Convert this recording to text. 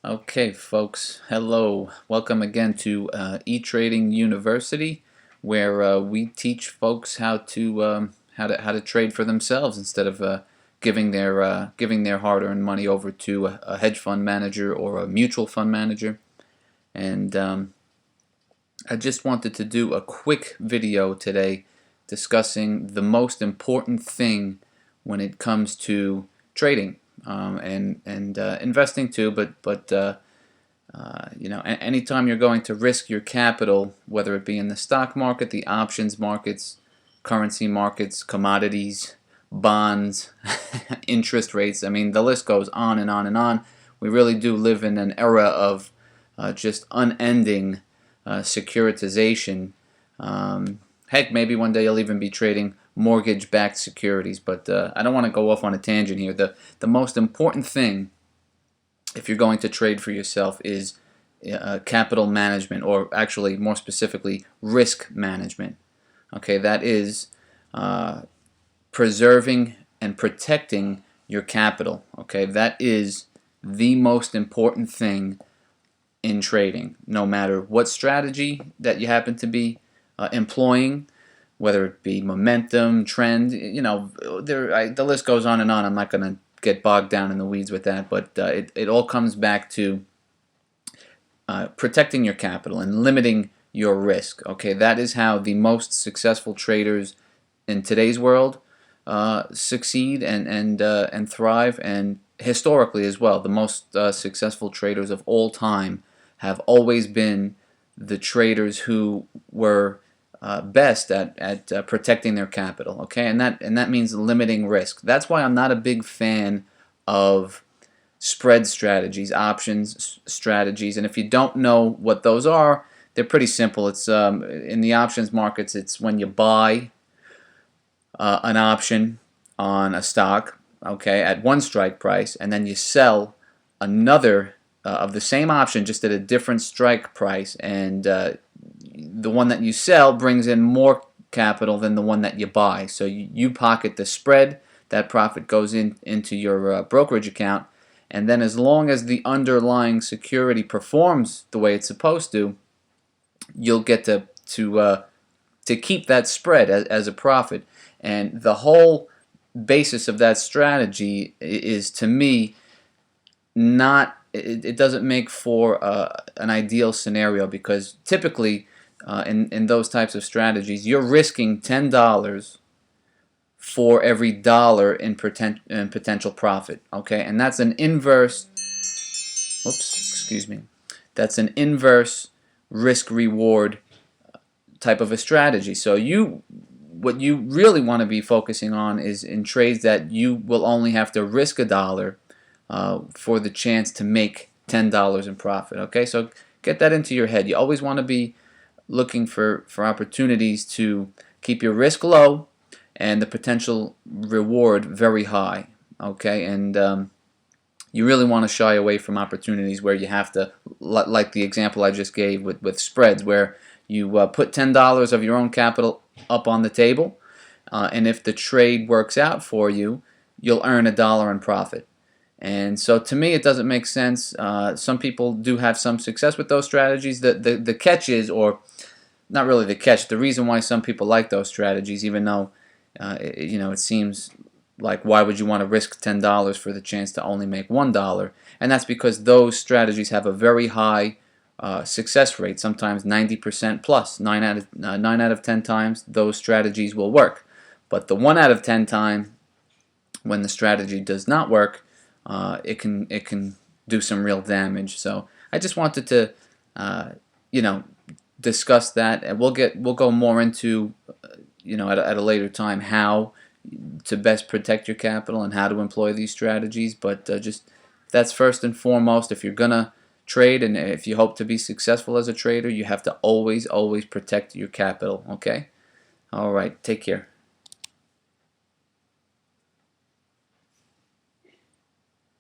Okay, folks. Hello. Welcome again to eTrading University, where we teach folks how to trade for themselves instead of giving their hard-earned money over to a hedge fund manager or a mutual fund manager. And I just wanted to do a quick video today discussing the most important thing when it comes to trading and investing too. But anytime you're going to risk your capital, whether it be in the stock market, the options markets, currency markets, commodities, bonds, interest rates, I mean, the list goes on and on and on. We really do live in an era of just unending securitization. Heck, maybe one day you'll even be trading mortgage-backed securities, but I don't want to go off on a tangent here. The most important thing, if you're going to trade for yourself, is capital management, or actually more specifically risk management. Okay, that is preserving and protecting your capital. Okay, that is the most important thing in trading, no matter what strategy that you happen to be employing, whether it be momentum, trend, the list goes on and on. I'm not going to get bogged down in the weeds with that, but it all comes back to protecting your capital and limiting your risk. Okay, that is how the most successful traders in today's world succeed and thrive, and historically as well. The most successful traders of all time have always been the traders who were best at protecting their capital. Okay, and that means limiting risk. That's why I'm not a big fan of spread strategies, options strategies, and if you don't know what those are, they're pretty simple. It's in the options markets, it's when you buy an option on a stock, okay, at one strike price, and then you sell another of the same option just at a different strike price, and the one that you sell brings in more capital than the one that you buy. So you pocket the spread, that profit goes into your brokerage account, and then as long as the underlying security performs the way it's supposed to, you'll get to keep that spread as a profit. And the whole basis of that strategy is, to me, not it doesn't make for an ideal scenario, because typically in those types of strategies, you're risking $10 for every dollar in potential profit. Okay, and that's an inverse. Whoops, excuse me. That's an inverse risk-reward type of a strategy. So what you really want to be focusing on is in trades that you will only have to risk a dollar for the chance to make $10 in profit. Okay, so get that into your head. You always want to be looking for opportunities to keep your risk low and the potential reward very high. Okay, and you really want to shy away from opportunities where you have to, like the example I just gave with spreads, where you put $10 of your own capital up on the table, and if the trade works out for you, you'll earn a dollar in profit. And so to me, it doesn't make sense. Some people do have some success with those strategies. The catch is, or not really the catch, the reason why some people like those strategies, even though it seems like, why would you want to risk $10 for the chance to only make $1? And that's because those strategies have a very high success rate, sometimes 90% plus. 9 out of 10 times those strategies will work. But the 1 out of 10 time when the strategy does not work, it can do some real damage. So I just wanted to discuss that, and we'll go more into at a later time how to best protect your capital and how to employ these strategies. But just that's first and foremost. If you're gonna trade and if you hope to be successful as a trader, you have to always protect your capital. Okay? All right, take care.